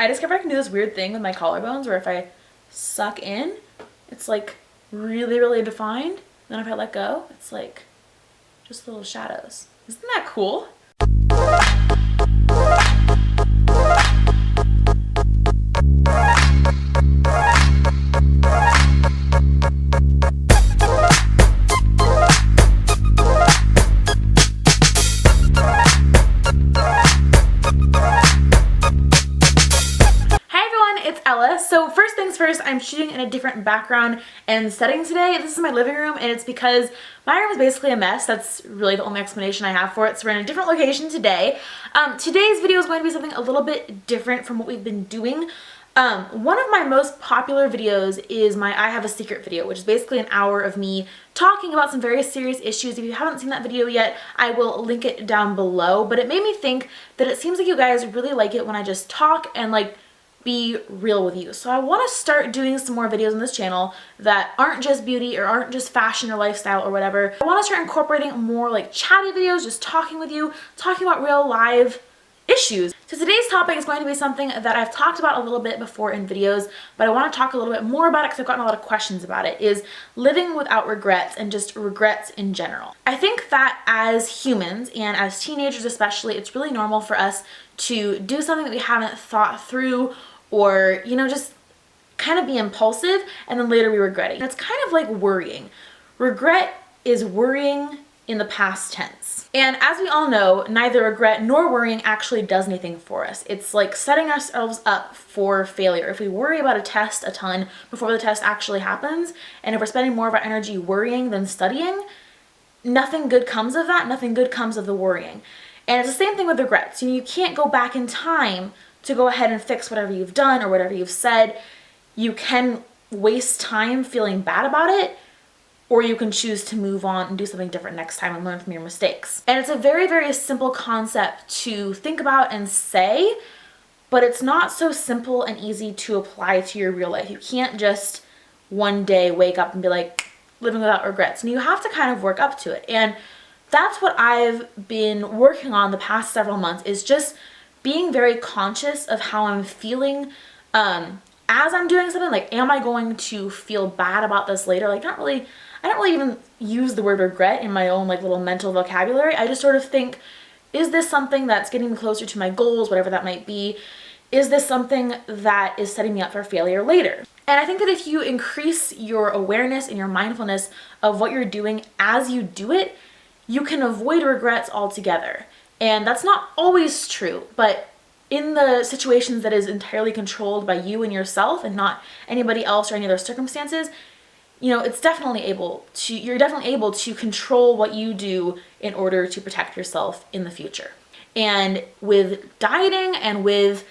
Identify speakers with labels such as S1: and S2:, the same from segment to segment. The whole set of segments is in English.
S1: I discovered I can do this weird thing with my collarbones where if I suck in, it's like really, really defined. Then if I let go, it's like just little shadows. Isn't that cool? So first things first, I'm shooting in a different background and setting today. This is my living room, and it's because my room is basically a mess. That's really the only explanation I have for it. So we're in a different location today. Today's video is going to be something a little bit different from what we've been doing. One of my most popular videos is my I Have a Secret video, which is basically an hour of me talking about some very serious issues. If you haven't seen that video yet, I will link it down below. But it made me think that it seems like you guys really like it when I just talk and like be real with you. So I want to start doing some more videos on this channel that aren't just beauty or aren't just fashion or lifestyle or whatever. I want to start incorporating more like chatty videos, just talking with you, talking about real live issues. So today's topic is going to be something that I've talked about a little bit before in videos, but I want to talk a little bit more about it because I've gotten a lot of questions about it, is living without regrets and just regrets in general. I think that as humans and as teenagers especially, it's really normal for us to do something that we haven't thought through, or, you know, just kind of be impulsive and then later we regret it. It's kind of like worrying. Regret is worrying in the past tense. And as we all know, neither regret nor worrying actually does anything for us. It's like setting ourselves up for failure. If we worry about a test a ton before the test actually happens, and if we're spending more of our energy worrying than studying, nothing good comes of that. Nothing good comes of the worrying. And it's the same thing with regrets. You know, you can't go back in time to go ahead and fix whatever you've done or whatever you've said. You can waste time feeling bad about it, or you can choose to move on and do something different next time and learn from your mistakes. And it's a very, very simple concept to think about and say, but it's not so simple and easy to apply to your real life. You can't just one day wake up and be like, living without regrets. And you have to kind of work up to it. And that's what I've been working on the past several months, is just being very conscious of how I'm feeling as I'm doing something. Like, am I going to feel bad about this later? Like, I don't really even use the word regret in my own like little mental vocabulary. I just sort of think, is this something that's getting me closer to my goals, whatever that might be? Is this something that is setting me up for failure later? And I think that if you increase your awareness and your mindfulness of what you're doing as you do it, you can avoid regrets altogether. And that's not always true, but in the situations that is entirely controlled by you and yourself and not anybody else or any other circumstances, you know, you're definitely able to control what you do in order to protect yourself in the future. And with dieting and with,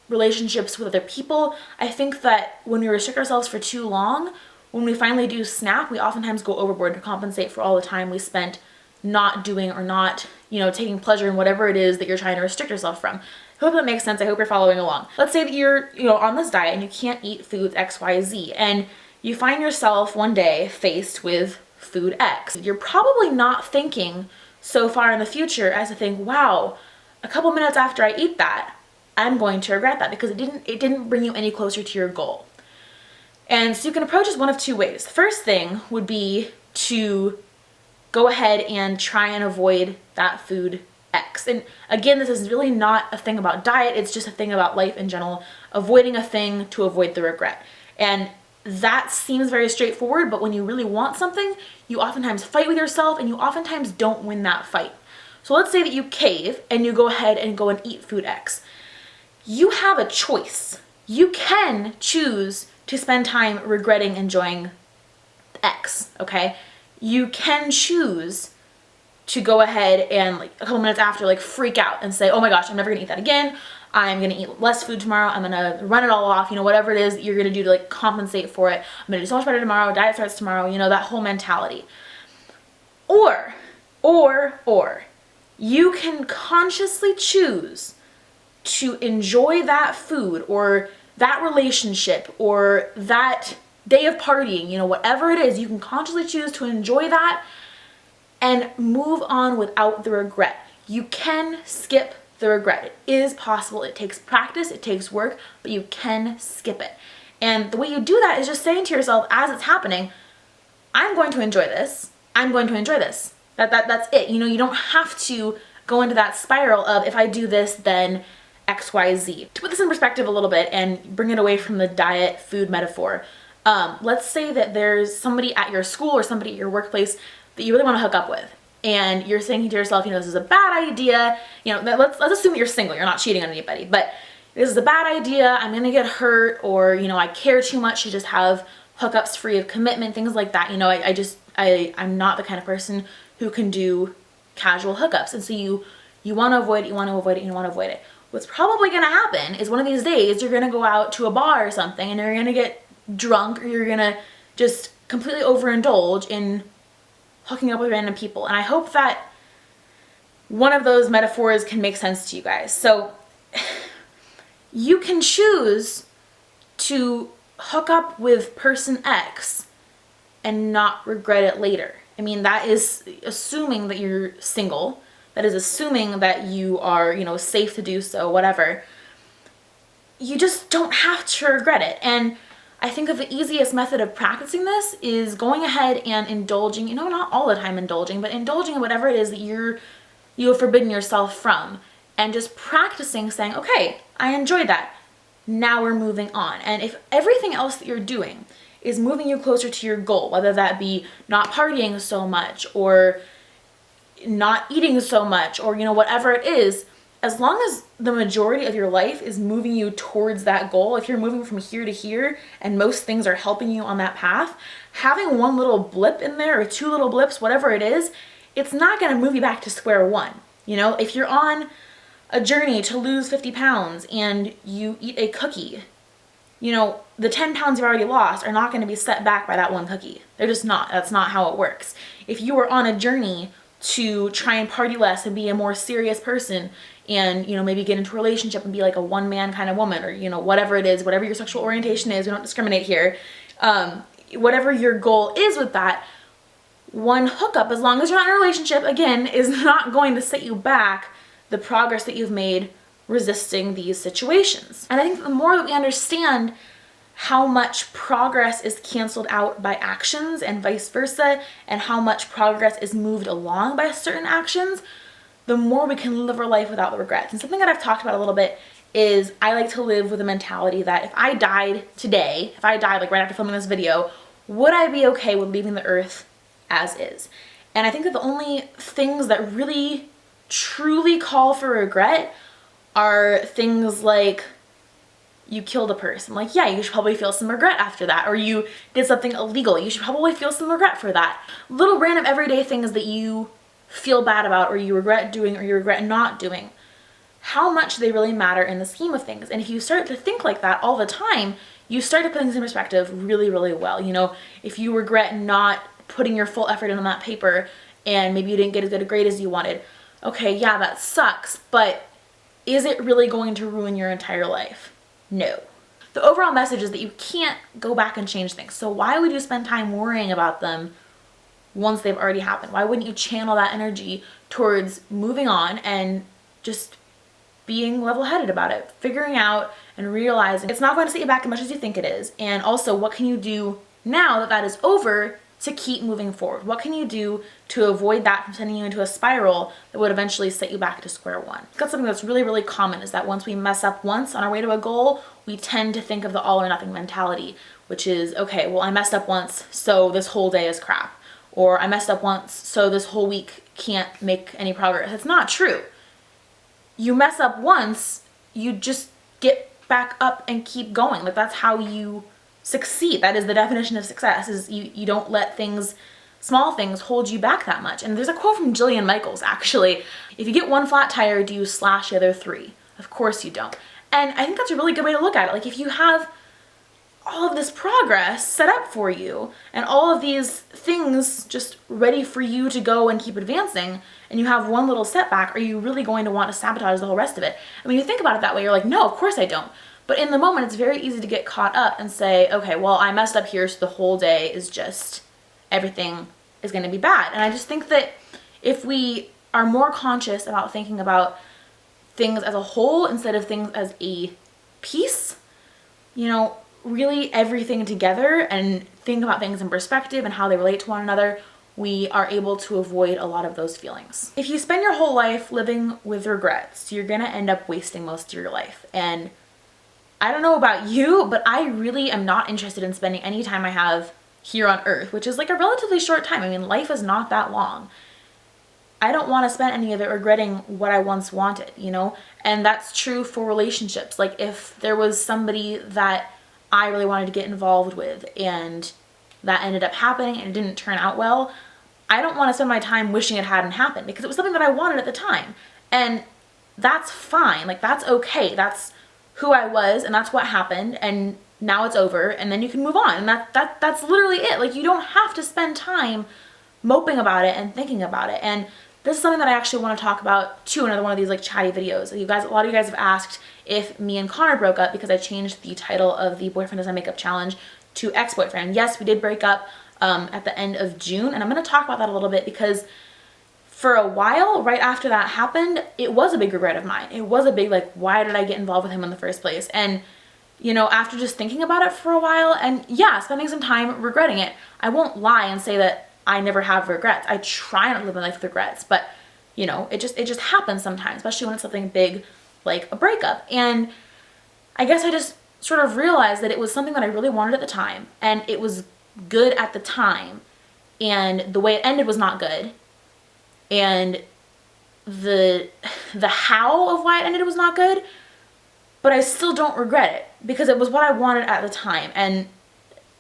S1: relationships with other people, I think that when we restrict ourselves for too long, when we finally do snap, we oftentimes go overboard to compensate for all the time we spent not doing or not, taking pleasure in whatever it is that you're trying to restrict yourself from. I hope that makes sense. I hope you're following along. Let's say that you're, on this diet and you can't eat foods X, Y, Z, and you find yourself one day faced with food X. You're probably not thinking so far in the future as to think, wow, a couple minutes after I eat that, I'm going to regret that because it didn't bring you any closer to your goal. And so you can approach this one of two ways. The first thing would be to go ahead and try and avoid that food X. And again, this is really not a thing about diet. It's just a thing about life in general, avoiding a thing to avoid the regret. And that seems very straightforward, but when you really want something, you oftentimes fight with yourself and you oftentimes don't win that fight. So let's say that you cave and you go ahead and go and eat food X. You have a choice. You can choose to spend time regretting enjoying X, okay? You can choose to go ahead and like a couple minutes after freak out and say, oh my gosh, I'm never gonna eat that again. I'm gonna eat less food tomorrow. I'm gonna run it all off, whatever it is that you're gonna do to compensate for it. I'm gonna do so much better tomorrow. Diet starts tomorrow, that whole mentality. Or you can consciously choose to enjoy that food or that relationship or that day of partying, whatever it is, you can consciously choose to enjoy that and move on without the regret. You can skip the regret. It is possible. It takes practice, it takes work, but you can skip it. And the way you do that is just saying to yourself as it's happening, I'm going to enjoy this. I'm going to enjoy this. That's it. You know, you don't have to go into that spiral of if I do this, then X, Y, Z. To put this in perspective a little bit and bring it away from the diet food metaphor, let's say that there's somebody at your school or somebody at your workplace that you really want to hook up with. And you're thinking to yourself, you know, this is a bad idea. You know, let's assume that you're single, you're not cheating on anybody, but this is a bad idea, I'm gonna get hurt, or, you know, I care too much to just have hookups free of commitment, things like that. You know, I'm not the kind of person who can do casual hookups. And so you want to avoid it, you want to avoid it, you want to avoid it. What's probably going to happen is one of these days you're going to go out to a bar or something and you're going to get drunk, or you're going to just completely overindulge in hooking up with random people. And I hope that one of those metaphors can make sense to you guys. So you can choose to hook up with person X and not regret it later. I mean, that is assuming that you're single. That is assuming that you are, you know, safe to do so, whatever. You just don't have to regret it. And I think of the easiest method of practicing this is going ahead and indulging, you know, not all the time indulging, but indulging in whatever it is that you have forbidden yourself from. And just practicing saying, okay, I enjoyed that. Now we're moving on. And if everything else that you're doing is moving you closer to your goal, whether that be not partying so much or not eating so much, or, you know, whatever it is, as long as the majority of your life is moving you towards that goal, if you're moving from here to here and most things are helping you on that path, having one little blip in there or two little blips, whatever it is, it's not going to move you back to square one. You know, if you're on a journey to lose 50 pounds and you eat a cookie, you know, the 10 pounds you've already lost are not going to be set back by that one cookie. They're just not. That's not how it works. If you were on a journey to try and party less and be a more serious person and, you know, maybe get into a relationship and be like a one-man kind of woman, or, you know, whatever it is, whatever your sexual orientation is, we don't discriminate here, whatever your goal is with that, one hookup, as long as you're not in a relationship, again, is not going to set you back the progress that you've made resisting these situations. And I think the more that we understand how much progress is canceled out by actions and vice versa, and how much progress is moved along by certain actions, the more we can live our life without the regrets. And something that I've talked about a little bit is I like to live with a mentality that if I died today, if I died like right after filming this video, would I be okay with leaving the earth as is? And I think that the only things that really truly call for regret are things like you killed a person. Like, yeah, you should probably feel some regret after that. Or you did something illegal. You should probably feel some regret for that. Little random everyday things that you feel bad about, or you regret doing, or you regret not doing. How much they really matter in the scheme of things. And if you start to think like that all the time, you start to put things in perspective really, really well. You know, if you regret not putting your full effort in on that paper and maybe you didn't get as good a grade as you wanted, okay, yeah, that sucks, but is it really going to ruin your entire life? No. The overall message is that you can't go back and change things. So why would you spend time worrying about them once they've already happened? Why wouldn't you channel that energy towards moving on and just being level-headed about it, figuring out and realizing it's not going to set you back as much as you think it is, and also what can you do now that that is over to keep moving forward? What can you do to avoid that from sending you into a spiral that would eventually set you back to square one? That's something that's really, really common, is that once we mess up once on our way to a goal, we tend to think of the all or nothing mentality, which is, okay, well, I messed up once, so this whole day is crap. Or I messed up once, so this whole week can't make any progress. It's not true. You mess up once, you just get back up and keep going. Like, that's how you succeed. That is the definition of success, is you don't let things, small things, hold you back that much. And there's a quote from Jillian Michaels, actually. If you get one flat tire, do you slash the other three? Of course you don't. And I think that's a really good way to look at it. Like, if you have all of this progress set up for you and all of these things just ready for you to go and keep advancing, and you have one little setback, are you really going to want to sabotage the whole rest of it? I mean, you think about it that way, you're like, no, of course I don't. But in the moment, it's very easy to get caught up and say, okay, well, I messed up here, so the whole day is just, everything is going to be bad. And I just think that if we are more conscious about thinking about things as a whole instead of things as a piece, you know, really everything together and think about things in perspective and how they relate to one another, we are able to avoid a lot of those feelings. If you spend your whole life living with regrets, you're gonna end up wasting most of your life. And I don't know about you, but I really am not interested in spending any time I have here on earth, which is like a relatively short time. I mean, life is not that long. I don't want to spend any of it regretting what I once wanted, you know? And that's true for relationships. Like if there was somebody that I really wanted to get involved with and that ended up happening and it didn't turn out well, I don't want to spend my time wishing it hadn't happened because it was something that I wanted at the time. And that's fine. Like that's okay. That's who I was and that's what happened and now it's over and then you can move on. And that's literally it. Like you don't have to spend time moping about it and thinking about it. And this is something that I actually want to talk about too, another one of these like chatty videos. You guys, a lot of you guys have asked if me and Connor broke up because I changed the title of the Boyfriend Doesn't Make Up Challenge to Ex-Boyfriend. Yes, we did break up at the end of June, and I'm going to talk about that a little bit because for a while, right after that happened, it was a big regret of mine. It was a big like, why did I get involved with him in the first place? And you know, after just thinking about it for a while and yeah, spending some time regretting it, I won't lie and say that I never have regrets. I try not to live my life with regrets, but you know, it just happens sometimes, especially when it's something big like a breakup. And I guess I just sort of realized that it was something that I really wanted at the time and it was good at the time and the way it ended was not good. And the how of why it ended was not good, but I still don't regret it because it was what I wanted at the time and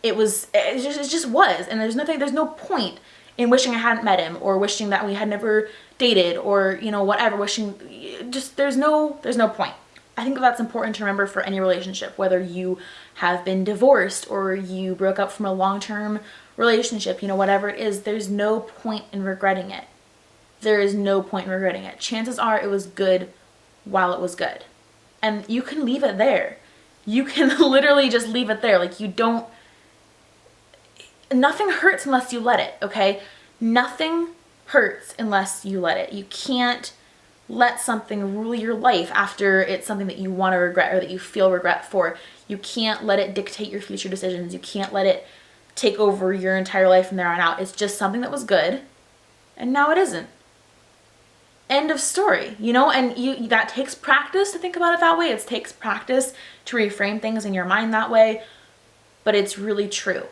S1: it just was, and there's no point in wishing I hadn't met him or wishing that we had never dated or, you know, whatever, wishing, just there's no point. I think that's important to remember for any relationship, whether you have been divorced or you broke up from a long-term relationship, you know, whatever it is, there's no point in regretting it. There is no point in regretting it. Chances are it was good while it was good. And you can leave it there. You can literally just leave it there. Like nothing hurts unless you let it, okay? Nothing hurts unless you let it. You can't let something rule your life after it's something that you want to regret or that you feel regret for. You can't let it dictate your future decisions. You can't let it take over your entire life from there on out. It's just something that was good and now it isn't. End of story, you know? And that takes practice to think about it that way. It takes practice to reframe things in your mind that way, but it's really true.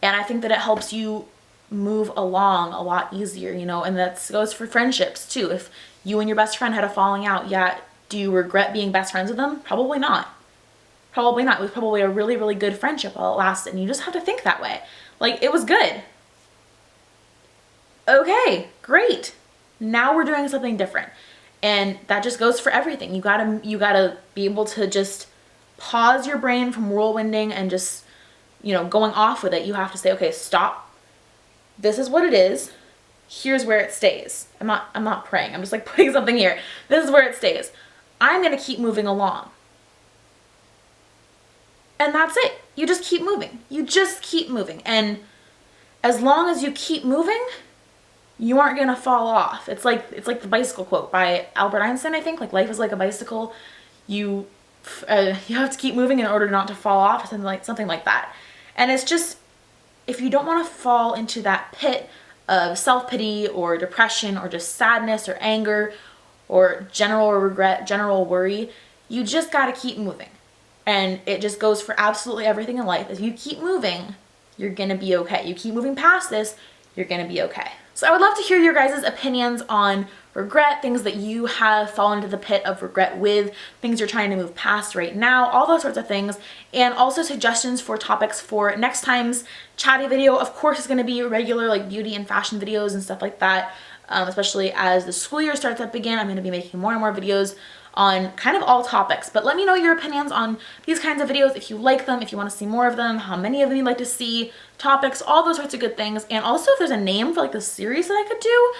S1: And I think that it helps you move along a lot easier, you know, and that goes for friendships too. If you and your best friend had a falling out, yeah, do you regret being best friends with them? Probably not. Probably not. It was probably a really, really good friendship while it lasted, and you just have to think that way. Like, it was good. Okay, great. Now we're doing something different. And that just goes for everything. You gotta be able to just pause your brain from whirlwinding and just, you know, going off with it. You have to say, okay, stop. This is what it is. Here's where it stays. I'm not praying. I'm just like putting something here. This is where it stays. I'm going to keep moving along. And that's it. You just keep moving. You just keep moving. And as long as you keep moving, you aren't going to fall off. It's like the bicycle quote by Albert Einstein, I think. Like, life is like a bicycle. You have to keep moving in order not to fall off, something like that. And it's just, if you don't want to fall into that pit of self-pity or depression or just sadness or anger or general regret, general worry, you just got to keep moving. And it just goes for absolutely everything in life. If you keep moving, you're going to be okay. You keep moving past this, you're going to be okay. So I would love to hear your guys' opinions on regret, things that you have fallen into the pit of regret with, things you're trying to move past right now, all those sorts of things, and also suggestions for topics for next time's chatty video. Of course, it's going to be regular like beauty and fashion videos and stuff like that, especially as the school year starts up again. I'm going to be making more and more videos on kind of all topics, but let me know your opinions on these kinds of videos, if you like them, if you want to see more of them, how many of them you'd like to see, topics, all those sorts of good things. And also if there's a name for like the series that I could do,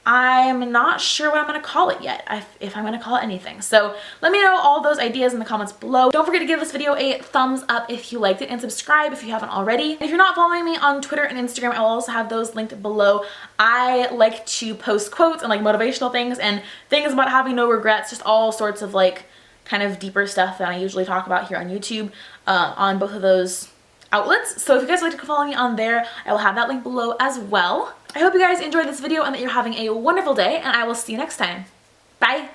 S1: I'm not sure what I'm going to call it yet, if I'm going to call it anything. So let me know all those ideas in the comments below. Don't forget to give this video a thumbs up if you liked it, and subscribe if you haven't already. And if you're not following me on Twitter and Instagram, I will also have those linked below. I like to post quotes and like motivational things and things about having no regrets, just all sorts of like kind of deeper stuff that I usually talk about here on YouTube on both of those outlets. So if you guys would like to follow me on there, I will have that link below as well. I hope you guys enjoyed this video and that you're having a wonderful day, and I will see you next time. Bye!